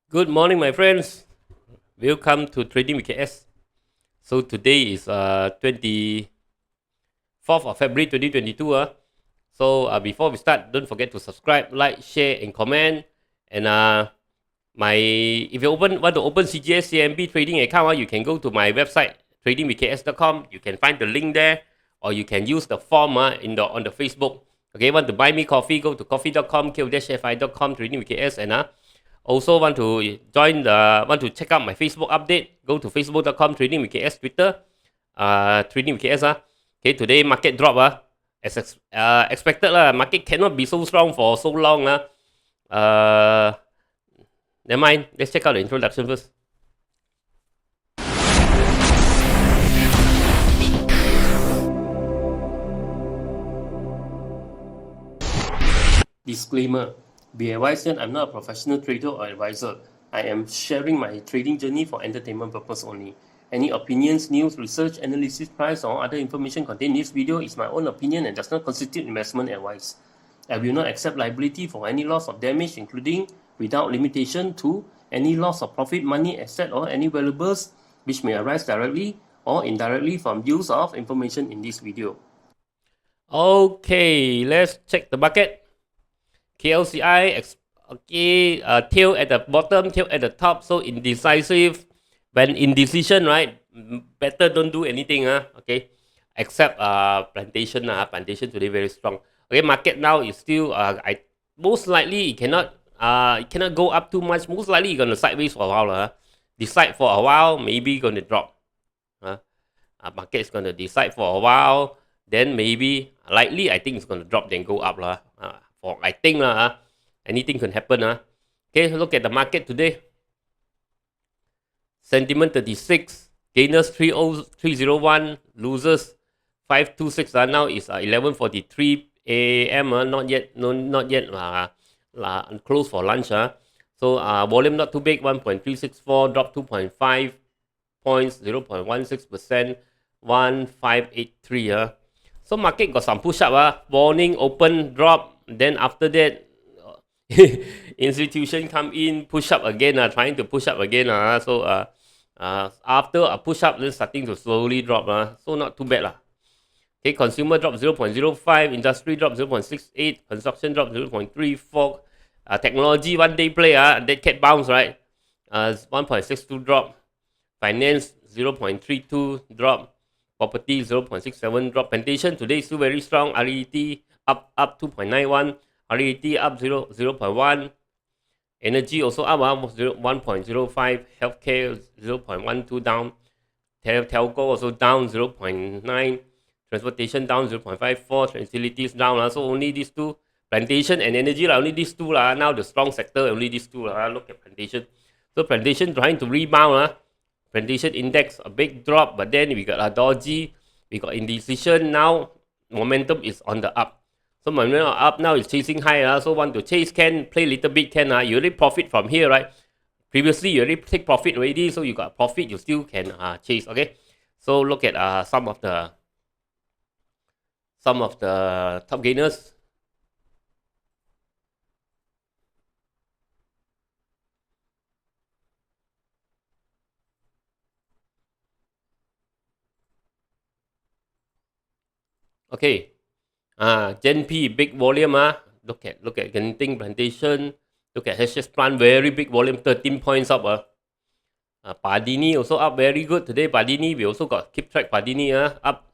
Good morning, my friends. Welcome to Trading with KS. So today is 24th of February 2022. Before we start, don't forget to subscribe, like, share, and comment. And if you want to open CGS-CIMB trading account, you can go to my website tradingwithks.com. You can find the link there, or you can use the form on the Facebook. Okay, want to buy me coffee? Go to coffee.com, k-fi.com, trading with KS, and also want to check out my Facebook update, go to facebook.com, trading with KS, Twitter, trading with KS. Okay, today market drop, as expected lah. Market cannot be so strong for so long. Never mind, let's check out the introduction first. Disclaimer. Be advised that I'm not a professional trader or advisor. I am sharing my trading journey for entertainment purpose only. Any opinions, news, research, analysis, price, or other information contained in this video is my own opinion and does not constitute investment advice. I will not accept liability for any loss or damage, including, without limitation to, any loss of profit, money, asset, or any valuables which may arise directly or indirectly from use of information in this video. Okay, let's check the market. KLCI, okay, tail at the bottom, tail at the top, so indecisive. When indecision, right, better don't do anything, okay, except plantation. Plantation today very strong. Okay, market now is still, most likely it cannot go up too much. Most likely it's gonna sideways for a while. Decide for a while, maybe gonna drop. Market is gonna decide for a while, then maybe, likely, I think it's gonna drop, then go up. I think anything can happen. Okay, look at the market today. Sentiment 36, gainers 30301, losers 526. Now is 11:43 a.m. Not yet close for lunch. So volume not too big, 1.364, drop 2.5 points, 0.16%, 1583. So market got some push up. Warning, open, drop. Then after that, institution come in, push up again, trying to push up again. So after a push up, then starting to slowly drop. So not too bad. Okay, consumer drop 0.05, industry drop 0.68, construction drop 0.34, technology one day play, that cat bounce, right? 1.62 drop, finance 0.32 drop, property 0.67 drop, plantation today is still very strong, RET up 2.91, RET up 0.1, energy also up 1.05, healthcare 0.12 down, telco also down 0.9, transportation down 0.54, utilities down. So only these two, plantation and energy, only these two. Now the strong sector, only these two. Look at plantation. So plantation trying to rebound. Plantation index, a big drop, but then we got a dodgy, we got indecision. Now momentum is on the up. So momentum up now is chasing high. So want to chase, can play little bit, can. You already profit from here, right? Previously you already take profit already, so you got profit, you still can chase. Okay, so look at some of the top gainers. Okay, GENP big volume. Look at Genting Plantation. Look at HSPLANT, very big volume, 13 points up. Padini also up very good today. Padini, we also got keep track. Padini up.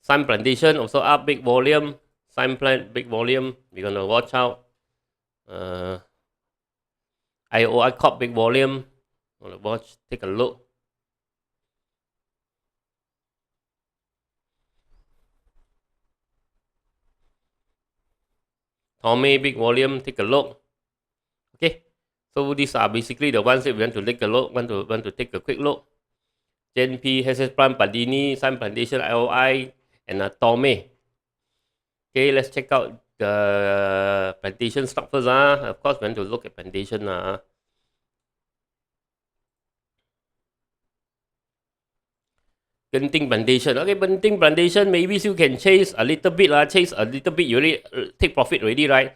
SIMB Plantation also up, big volume. SIMB Plant big volume. We're gonna watch out. IOI Corp big volume. Gonna watch, take a look. Tommy big volume, take a look. Okay, so these are basically the ones that we want to take a look. Want to take a quick look. GENP, HSPLANT Padini, SIMB Plantation, IOI, and Tommy. Okay, let's check out the plantation stock first. Of course, we want to look at plantation. Genting Plantation. Okay, Genting Plantation, maybe you can chase a little bit. You already take profit already, right?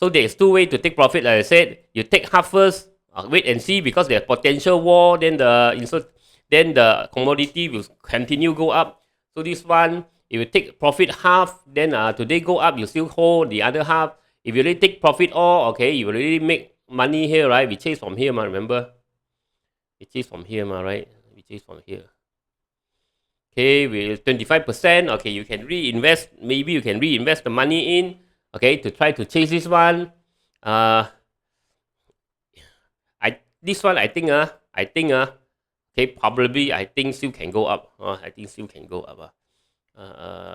So there's two ways to take profit. Like I said, you take half first, wait and see, because there's potential war. Then the commodity will continue go up. So this one, if you take profit half, then today go up, you still hold the other half. If you really take profit all, okay, you will really make money here, right? We chase from here, remember? We chase from here, right? We chase from here. Okay, with 25%, okay, you can reinvest. Maybe you can reinvest the money in, okay, to try to chase this one. This one I think okay, probably I think still can go up. I think still can go up.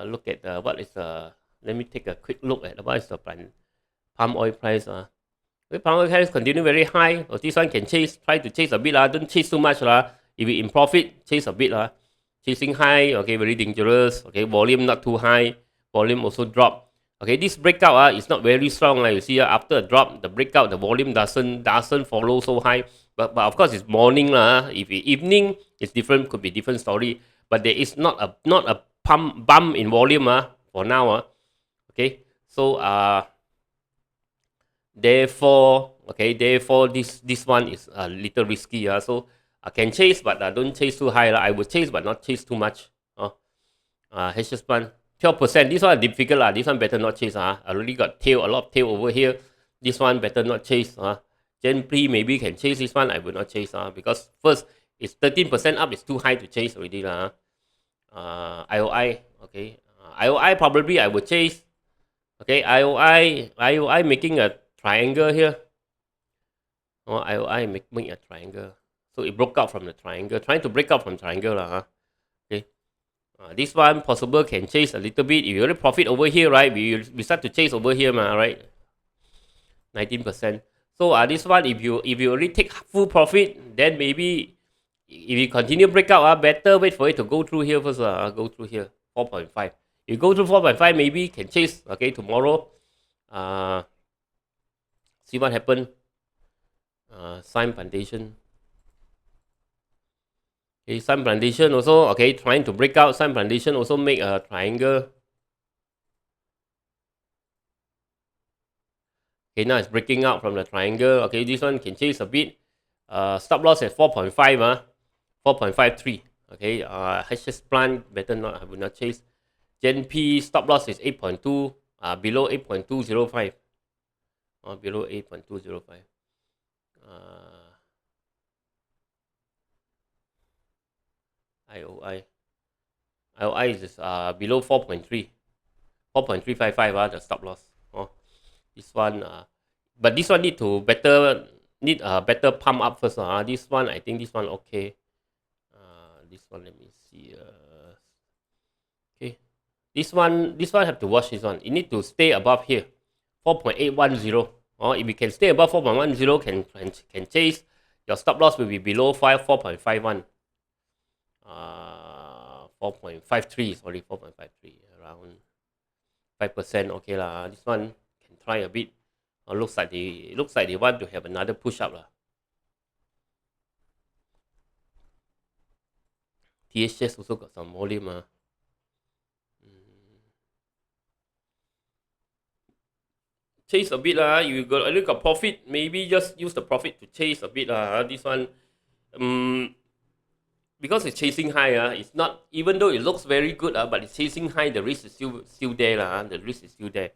Look at what is let me take a quick look at what is the palm oil price. The palm oil price continue very high. This one can try to chase a bit don't chase too much If you in profit, chase a bit Chasing high, okay, very dangerous. Okay, volume not too high. Volume also drop. Okay, this breakout is not very strong. You see after a drop, the breakout, the volume doesn't follow so high. But of course it's morning If it's evening, it's different. Could be different story. But there is not a bump in volume for now. Okay, so therefore this one is a little risky. So I can chase, but don't chase too high. I would chase, but not chase too much. HSPLANT 12%. This one is difficult. This one better not chase. I already got a lot of tail over here. This one better not chase. GENP maybe can chase this one. I will not chase because first it's 13% up. It's too high to chase already IOI. Okay, IOI probably I would chase. Okay, IOI making a triangle here. IOI making a triangle. So it broke out from the triangle. Trying to break out from triangle Okay. This one possible can chase a little bit. If you already profit over here, right? We start to chase over here, right? 19%. So this one, if you already take full profit, then maybe if you continue breakout, better wait for it to go through here first. Go through here, 4.5. You go through 4.5, maybe can chase. Okay, tomorrow. See what happened. CIMB Plantation. Okay, CIMB Plantation also, okay, trying to break out. CIMB Plantation also make a triangle. Okay, now it's breaking out from the triangle. Okay, this one can chase a bit. Stop loss at 4.5, 4.53. Okay, HSPLANT better not, I will not chase. GENP stop loss is 8.2, below 8.205. Below 8.205. IOI is below 4.3. 4.355 the stop loss. This one but this one need a better pump up first. This one I think this one okay. This one let me see. Okay, this one have to watch this one. It need to stay above here, 4.810. If you can stay above 4.10, can chase. Your stop loss will be below 4.51. 4.53, sorry, 4.53, around 5%. Okay this one can try a bit. Looks like they want to have another push up THS also got some volume Chase a bit you got profit, maybe just use the profit to chase a bit this one because it's chasing high it's not, even though it looks very good but it's chasing high, the risk is still there the risk is still there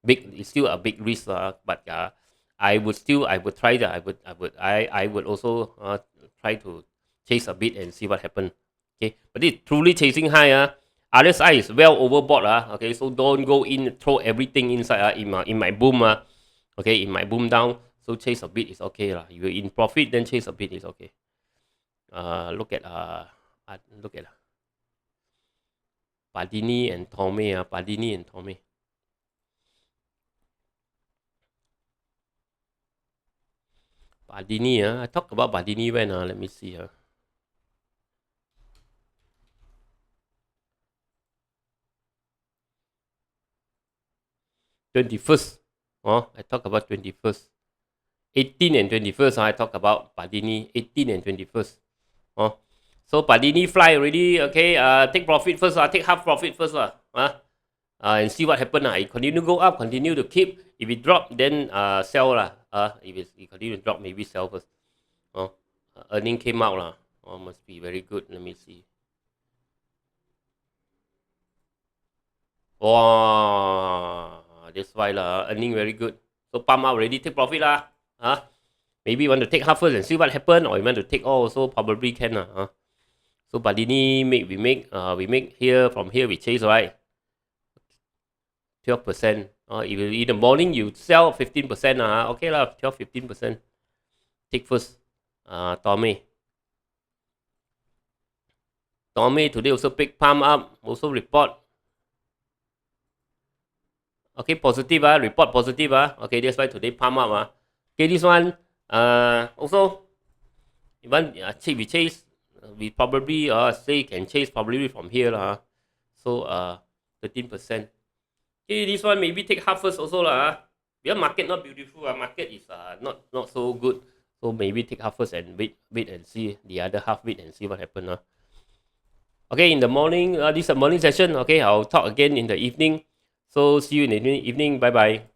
it's still a big risk but I would try that. I would also try to chase a bit and see what happens. Okay, but it's truly chasing high RSI is well overbought okay, so don't go in, throw everything inside in my boom okay, in my boom down. So chase a bit is okay if you're in profit, then chase a bit is okay. Look at Padini and Tome. Padini and Tome. Padini I talked about Padini when let me see 21st. I talk about 21st. 18 and 21st, I talk about Padini, 18 and 21st. So Padini fly already, okay, take profit first, take half profit first. and see what happen. It continue to go up, continue to keep. If it drop, then sell lah. If it continue to drop, maybe sell first. Earning came out lah. Must be very good. Let me see. Wow, that's why lah. Earning very good. So pump out already, take profit lah. Maybe you want to take half first and see what happen, or you want to take all also probably can lah. So Padini we make here, from here we chase, right? 12%. If in the morning you sell 15%, okay lah, 15%. Take first. Tommy today also pick pump up, also report. Okay, positive, report positive. Okay, that's why today pump up. Okay, this one also, even we chase, we probably say can chase probably from here lah. So 13%. Okay, this one maybe take half first also lah. Because market not beautiful, market is not so good. So maybe take half first and wait and see the other half, wait and see what happen. Okay, in the morning, this is a morning session. Okay, I'll talk again in the evening. So see you in the evening. Bye bye.